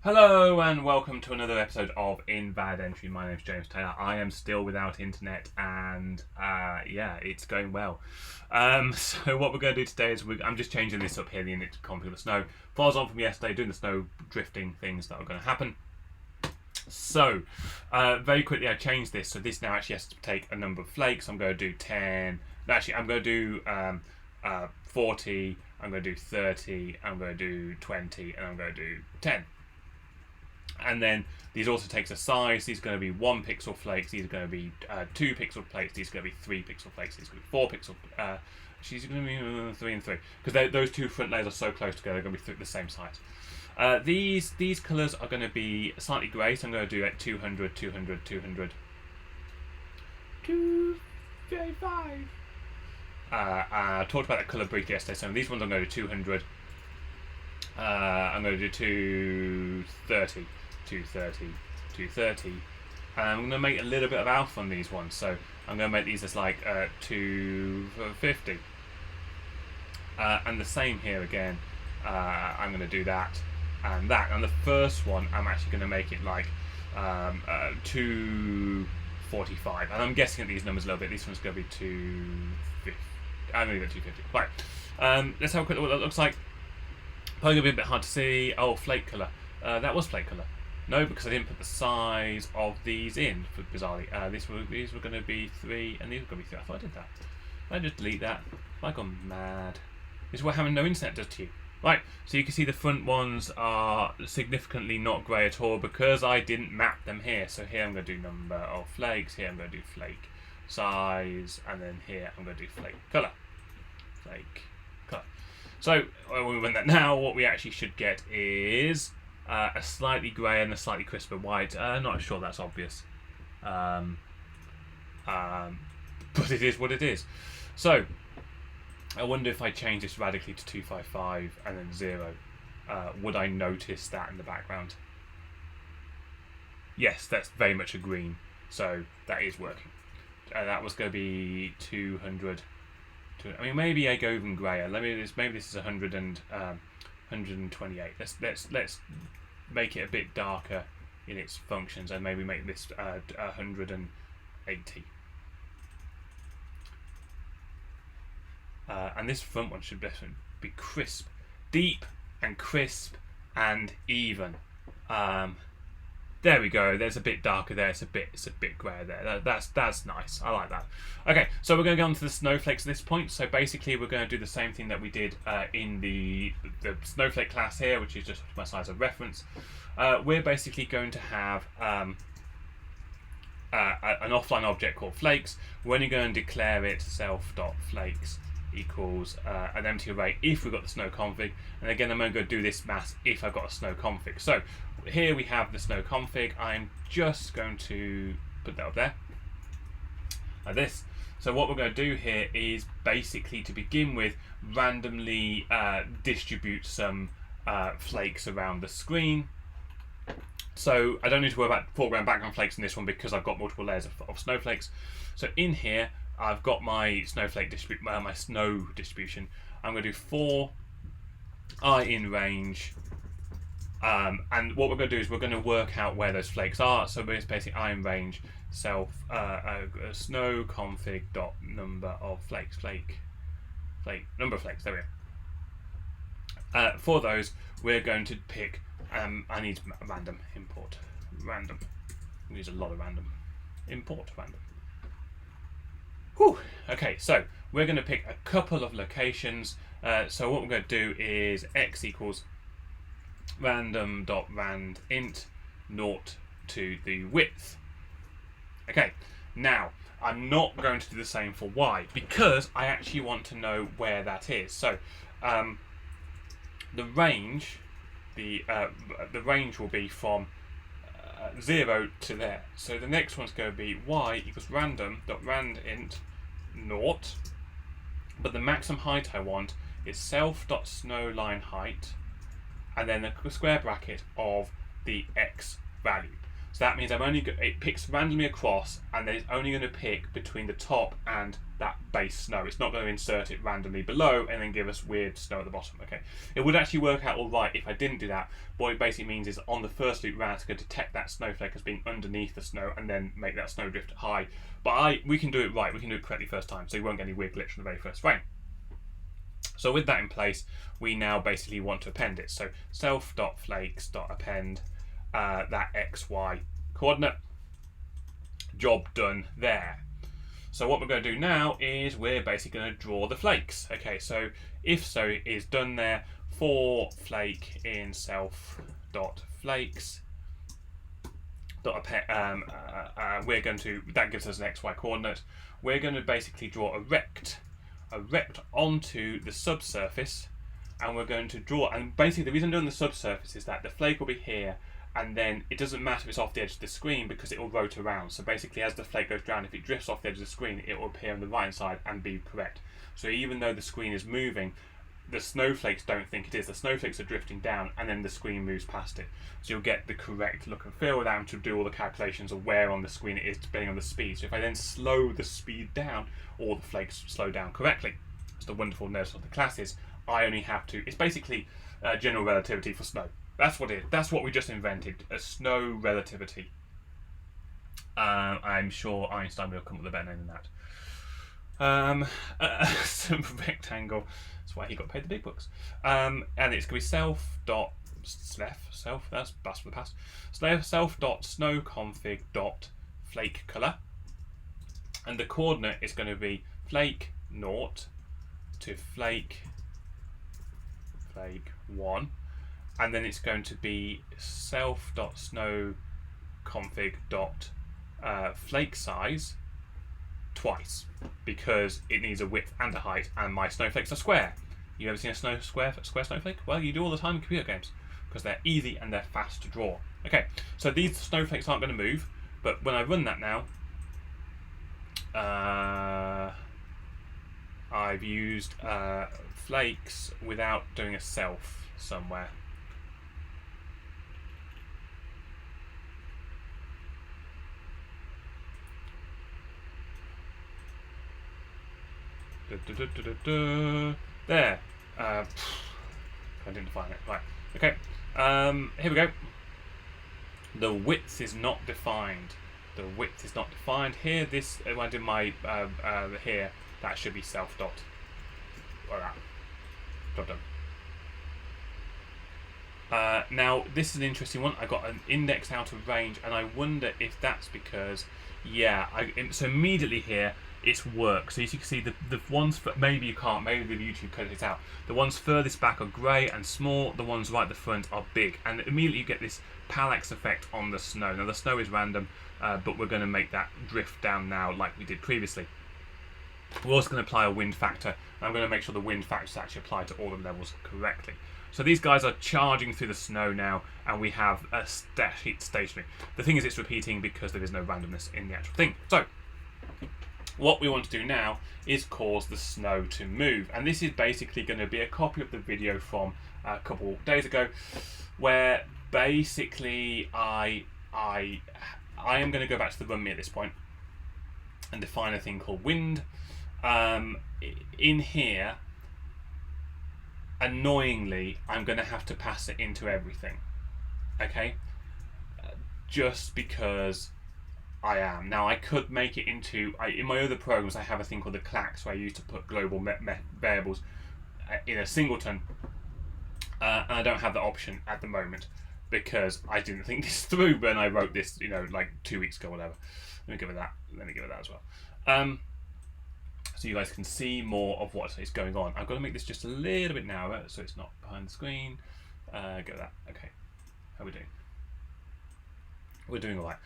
Hello and welcome to another episode of Invalid Entry. My name's James Taylor. I am still without internet and yeah, it's going well. So what we're going to do today is I'm just changing this up here, the init config of the snow. Follows on from yesterday, doing the snow drifting things that are going to happen. So very quickly I changed this, so this now actually has to take a number of flakes. I'm going to do 10, no, actually I'm going to do 40, I'm going to do 30, I'm going to do 20 and I'm going to do 10. And then these also takes a size. These are going to be 1 pixel flakes. These are going to be 2 pixel flakes. These are going to be 3 pixel flakes. These are going to be 4 pixel. She's going to be 3 and 3 because those two front layers are so close together. They're going to be the same size. These colours are going to be slightly grey. So I'm going to do like 200, 200, 200, 235. I talked about that colour briefly yesterday. So these ones I'm going to do 200. I'm going to do 230. 230, 230, and I'm going to make a little bit of alpha on these ones, so I'm going to make these as like 250, and the same here again. I'm going to do that, and the first one I'm actually going to make it like 245, and I'm guessing at these numbers a little bit. This one's going to be 250. I'm going to go 250. Right, let's have a quick look at what that looks like. Probably going to be a bit hard to see. Oh, flake colour. That was flake colour. No, because I didn't put the size of these in, bizarrely. These were going to be 3, and these were going to be 3. I thought I did that. I just delete that. Have I gone mad? This is what having no internet does to you. Right, so you can see the front ones are significantly not grey at all because I didn't map them here. So here I'm going to do number of flakes, here I'm going to do flake size, and then here I'm going to do flake colour. Flake colour. So when we run that now, what we actually should get is a slightly grey and a slightly crisper white. Not sure that's obvious, but it is what it is. So I wonder if I change this radically to 255 and then 0, would I notice that in the background? Yes, that's very much a green, so that is working. That was going to be 200. I mean, maybe I go even greyer. Maybe this is 100 and 128. Let's make it a bit darker in its functions, and maybe make this 180. And this front one should definitely be crisp, deep and crisp and even. There we go. There's a bit darker there. It's a bit grayer there. That's nice. I like that. Okay, so we're going to go on to the snowflakes at this point. So basically, we're going to do the same thing that we did in the snowflake class here, which is just my size of reference. We're basically going to have an offline object called flakes. We're only going to declare it self.flakes equals an empty array if we've got the snow config, and again I'm going to go do this mass if I've got a snow config. So here we have the snow config. I'm just going to put that up there like this. So what we're going to do here is basically, to begin with, randomly distribute some flakes around the screen. So I don't need to worry about foreground and background flakes in this one because I've got multiple layers of snowflakes. So in here I've got my snowflake my snow distribution. I'm going to do 4 I in range, and what we're going to do is we're going to work out where those flakes are. So it's basically I in range self snow config dot number of flakes, flake number of flakes. There we go. For those, we're going to pick. I need random import random. We use a lot of random import random. Whew. Okay, so we're going to pick a couple of locations. So what we're going to do is x equals random.randint 0 to the width. Okay, now I'm not going to do the same for y because I actually want to know where that is. So the range will be from 0 to there. So the next one's going to be y equals random.randint 0, but the maximum height I want is self.snowLine height, and then the square bracket of the x value. So that means it picks randomly across, and then it's only going to pick between the top and that base snow. It's not going to insert it randomly below and then give us weird snow at the bottom. Okay, it would actually work out all right if I didn't do that. What it basically means is on the first loop round, it's going to detect that snowflake as being underneath the snow and then make that snowdrift high. But we can do it right. We can do it correctly first time, so you won't get any weird glitch on the very first frame. So with that in place, we now basically want to append it. So self.flakes.append that XY coordinate. Job done there. So what we're going to do now is we're basically going to draw the flakes. Okay, so if so is done there for flake in self.flakes. We're going to, that gives us an XY coordinate. We're going to basically draw a rect onto the subsurface, and we're going to draw, and basically the reason I'm doing the subsurface is that the flake will be here, and then it doesn't matter if it's off the edge of the screen because it will rotate around. So basically as the flake goes down, if it drifts off the edge of the screen, it will appear on the right hand side and be correct. So even though the screen is moving, the snowflakes don't think it is. The snowflakes are drifting down and then the screen moves past it. So you'll get the correct look and feel without having to do all the calculations of where on the screen it is depending on the speed. So if I then slow the speed down, all the flakes slow down correctly. It's the wonderful ness of the classes. I only have to, it's basically general relativity for snow. That's what it is. That's what we just invented, a snow relativity. I'm sure Einstein will come up with a better name than that. Simple rectangle. That's why he got paid the big bucks. And it's going to be self, that's bus for the past. Self.snowconfig.flakeColor. And the coordinate is going to be flake 0 to flake 1. And then it's going to be self.snowconfig.flake size twice, because it needs a width and a height, and my snowflakes are square. You ever seen a square snowflake? Well, you do all the time in computer games because they're easy and they're fast to draw. Okay, so these snowflakes aren't going to move, but when I run that now, I've used flakes without doing a self somewhere. There. I didn't define it. Right. Okay. Here we go. The width is not defined. The width is not defined. Here, this when I do my here, that should be self dot. Or that. Dot done. Now this is an interesting one. I got an index out of range, and I wonder if that's because, yeah, so immediately here it's work. So as you can see, the ones maybe you can't, maybe the YouTube cut it out. The ones furthest back are grey and small. The ones right at the front are big, and immediately you get this parallax effect on the snow. Now the snow is random, but we're going to make that drift down now like we did previously. We're also going to apply a wind factor. I'm going to make sure the wind factors actually apply to all the levels correctly. So these guys are charging through the snow now, and we have a stationary. The thing is, it's repeating because there is no randomness in the actual thing. So what we want to do now is cause the snow to move, and this is basically going to be a copy of the video from a couple days ago, where basically I am going to go back to the run me at this point and define a thing called wind. In here, annoyingly, I'm going to have to pass it into everything, okay? Just because I am. Now I could make it into, in my other programs I have a thing called the clacks where I used to put global variables in a singleton, and I don't have that option at the moment because I didn't think this through when I wrote this, like 2 weeks ago or whatever. Let me give it that as well. So you guys can see more of what is going on. I've got to make this just a little bit narrower so it's not behind the screen. Go that. Okay. How are we doing? We're doing all right.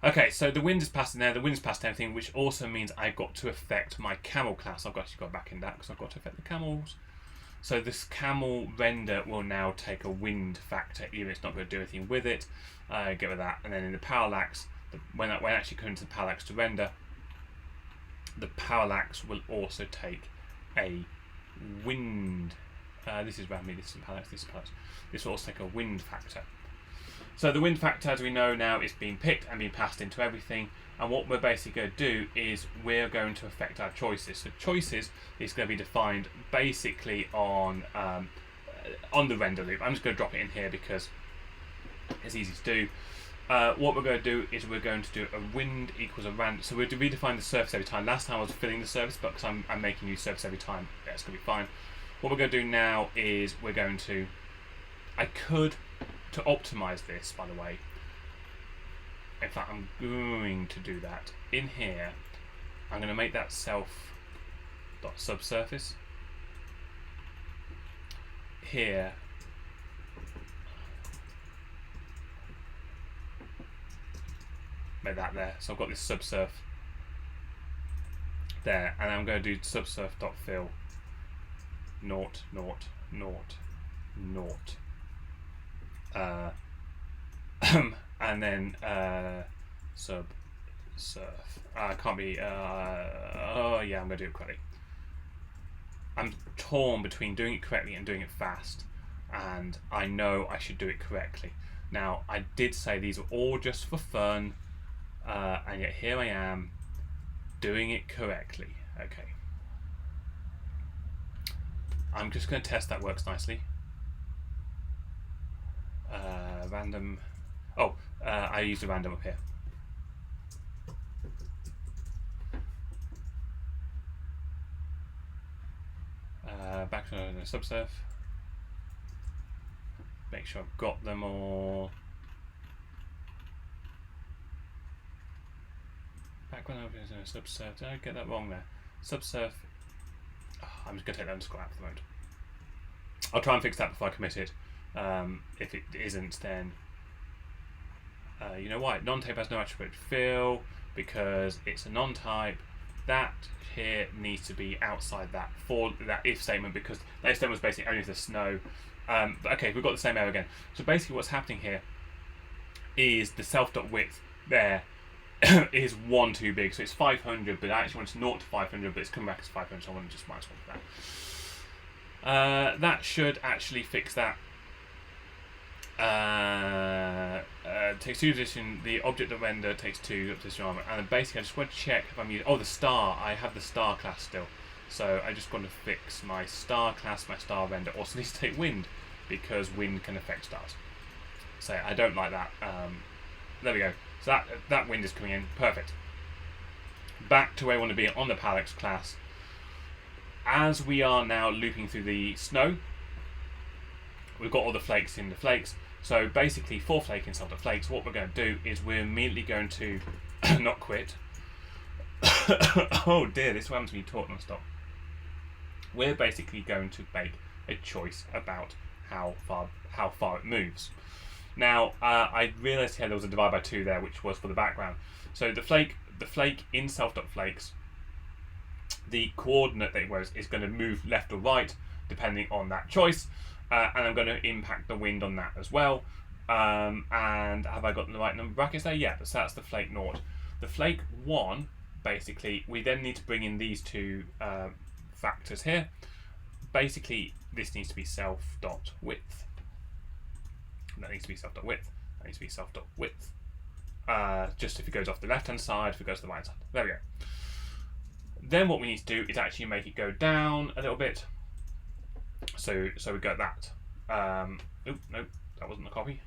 Okay, so the wind is passing there. The wind's past everything, which also means I've got to affect my camel class. I've actually got back in that because I've got to affect the camels. So this camel render will now take a wind factor, even if it's not going to do anything with it. Get rid of that. And then in the parallax, when I actually come into the parallax to render, the parallax will also take a wind. This is around me, this is parallax, this is parallax. This will also take a wind factor. So the wind factor, as we know now, is being picked and being passed into everything. And what we're basically going to do is we're going to affect our choices. So choices is going to be defined basically on the render loop. I'm just going to drop it in here because it's easy to do. What we're going to do is we're going to do a wind equals a random. So we're to redefine the surface every time. Last time I was filling the surface, but because I'm making new surface every time, that's going to be fine. What we're going to do now is we're going to, to optimize this, by the way, in fact, I'm going to do that. In here, I'm going to make that self.subsurface. Here, make that there. So I've got this subsurf there, and I'm going to do subsurf.fill 0, 0, 0, 0. And then subsurf. Can't be. Oh yeah, I'm going to do it correctly. I'm torn between doing it correctly and doing it fast, and I know I should do it correctly. Now, I did say these are all just for fun, and yet here I am doing it correctly. Okay. I'm just going to test that works nicely. Random. Oh, I used a random up here. Back to the subsurf. Make sure I've got them all. Background over is a subsurf. Did I get that wrong there? Subsurf. Oh, I'm just going to take that and scrap for the moment. I'll try and fix that before I commit it. If it isn't, then you know why? Non-type has no attribute fill because it's a non-type. That here needs to be outside that for that if statement, because that if statement was basically only the snow. But okay, we've got the same error again. So basically what's happening here is the self.width there is 1 too big. So it's 500, but I actually want 0 to 500, but it's coming back as 500, so I want to just minus 1 for that. That should actually fix that. Takes 2 position, the object of render takes 2 position armor, and then basically I just want to check if I'm using, the star, I have the star class still, so I just want to fix my star class, my star render, also needs to take wind, because wind can affect stars, so I don't like that. There we go, so that wind is coming in, perfect. Back to where I want to be on the Parallax class. As we are now looping through the snow, we've got all the flakes in the flakes. So basically, for flaking self flakes, what we're going to do is we're immediately going to not quit. Oh dear, this happens when you talk non-stop. We're basically going to make a choice about how far it moves. Now, I realised here there was a divide by 2 there, which was for the background. So the flake in self.flakes, the coordinate that it was is going to move left or right depending on that choice. And I'm going to impact the wind on that as well. And have I got the right number of brackets there? Yeah, so that's the flake 0. The flake 1, basically, we then need to bring in these 2 factors here. Basically, this needs to be self.width. That needs to be self.width. That needs to be self.width. Just if it goes off the left-hand side, if it goes to the right side. There we go. Then what we need to do is actually make it go down a little bit. So we got that. Nope, that wasn't the copy.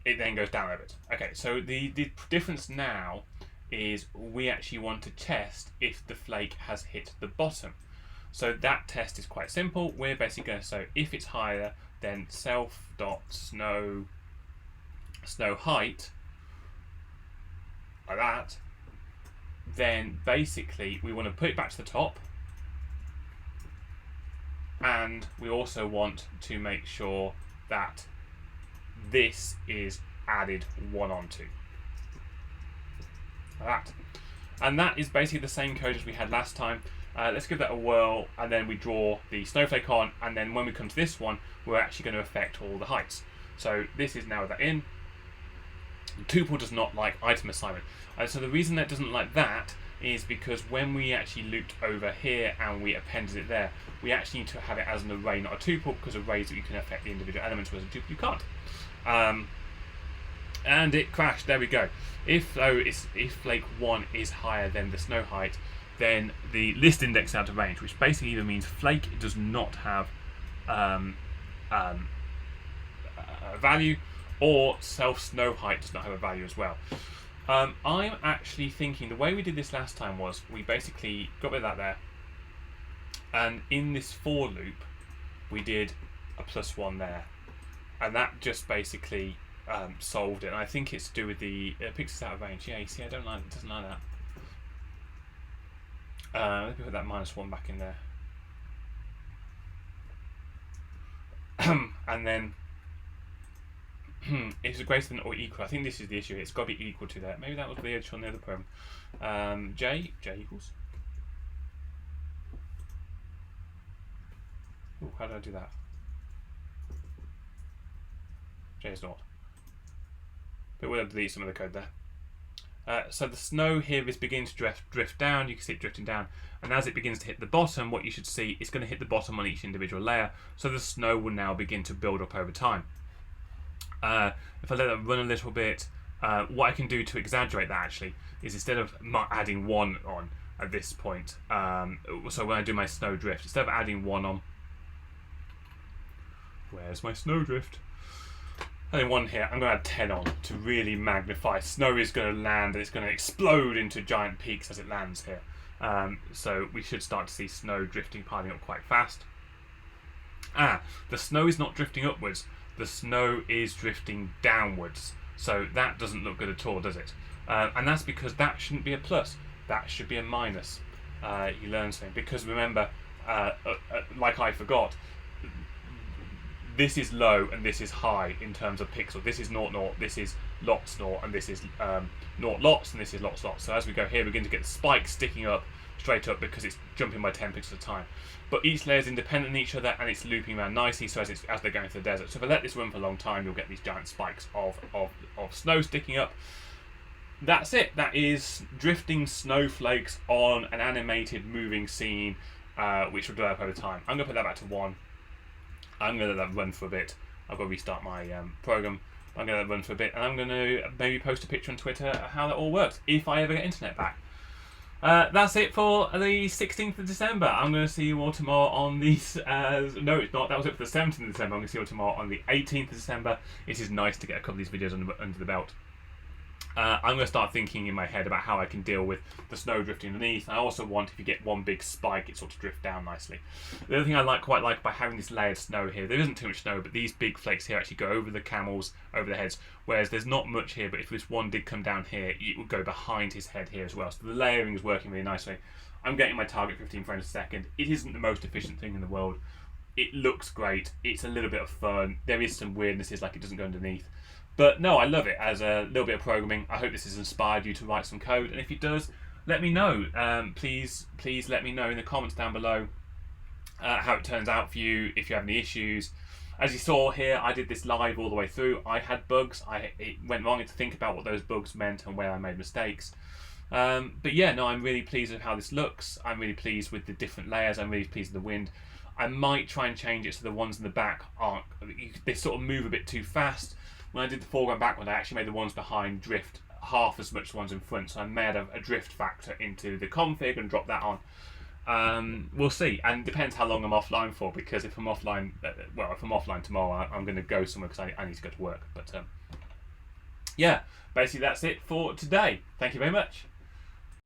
It then goes down a bit. Okay, so the difference now is we actually want to test if the flake has hit the bottom. So that test is quite simple. We're basically going to, so if it's higher, then self.snow height, like that, then basically we want to put it back to the top. And we also want to make sure that this is added 1 onto. Like that. And that is basically the same code as we had last time. Let's give that a whirl, and then we draw the snowflake on, and then when we come to this one, we're actually going to affect all the heights. So this is now that in. Tuple does not like item assignment. So the reason that it doesn't like that is because when we actually looped over here and we appended it there, we actually need to have it as an array, not a tuple, because arrays that you can affect the individual elements, whereas a tuple you can't. And it crashed. There we go. If flake 1 is higher than the snow height, then the list index out of range, which basically either means flake does not have a value, or self snow height does not have a value as well. I'm actually thinking the way we did this last time was we basically got rid of that there, and in this for loop we did a +1 there, and that just basically solved it. And I think it's to do with the pixels out of range. Yeah, you see, I don't like it. Doesn't like that. Let me put that -1 back in there, and then is it greater than or equal? I think this is the issue. It's got to be equal to that. Maybe that was the issue on the other program. J equals. Ooh, how did I do that? J is not. But we'll delete some of the code there. So the snow here is beginning to drift down. You can see it drifting down, and as it begins to hit the bottom, what you should see is going to hit the bottom on each individual layer. So the snow will now begin to build up over time. If I let that run a little bit, what I can do to exaggerate that actually is, instead of adding 1 on at this point, so when I do my snow drift, instead of adding 1 on, where's my snow drift? Adding 1 here, I'm going to add 10 on to really magnify. Snow is going to land and it's going to explode into giant peaks as it lands here. So we should start to see snow drifting, piling up quite fast. The snow is not drifting upwards. The snow is drifting downwards, so that doesn't look good at all, does it? And that's because that shouldn't be a plus, that should be a minus. You learn something, because remember, like I forgot, this is low and this is high in terms of pixel. This is 0, 0, this is lots 0, and this is 0, lots, and this is lots, lots. So as we go here, we begin to get the spikes sticking up straight up because it's jumping by 10 pixels at a time. But each layer is independent of each other, and it's looping around nicely, so as they're going through the desert. So if I let this run for a long time, you'll get these giant spikes of snow sticking up. That's it. That is drifting snowflakes on an animated moving scene, which will develop over time. I'm going to put that back to 1. I'm going to let that run for a bit. I've got to restart my program. I'm going to let that run for a bit, and I'm going to maybe post a picture on Twitter of how that all works, if I ever get internet back. That's it for the 16th of December. I'm going to see you all tomorrow on the... no, it's not. That was it for the 17th of December. I'm going to see you all tomorrow on the 18th of December. It is nice to get a couple of these videos under the belt. I'm going to start thinking in my head about how I can deal with the snow drifting underneath. I also want, if you get one big spike, it sort of drift down nicely. The other thing I quite like by having this layered snow here, there isn't too much snow, but these big flakes here actually go over the camels, over the heads, whereas there's not much here, but if this one did come down here, it would go behind his head here as well. So the layering is working really nicely. I'm getting my target 15 frames a second. It isn't the most efficient thing in the world. It looks great. It's a little bit of fun. There is some weirdnesses, like it doesn't go underneath. But no, I love it as a little bit of programming. I hope this has inspired you to write some code, and if it does, let me know. Please let me know in the comments down below how it turns out for you, if you have any issues. As you saw here, I did this live all the way through. I had bugs. It went wrong. I had to think about what those bugs meant and where I made mistakes. But yeah, no, I'm really pleased with how this looks. I'm really pleased with the different layers. I'm really pleased with the wind. I might try and change it so the ones in the back aren't... They sort of move a bit too fast. When I did the foreground background, I actually made the ones behind drift half as much as the ones in front, so I made a drift factor into the config and dropped that on. We'll see, and it depends how long I'm offline for, because if I'm offline, if I'm offline tomorrow, I'm going to go somewhere because I need to go to work. But yeah, basically that's it for today. Thank you very much.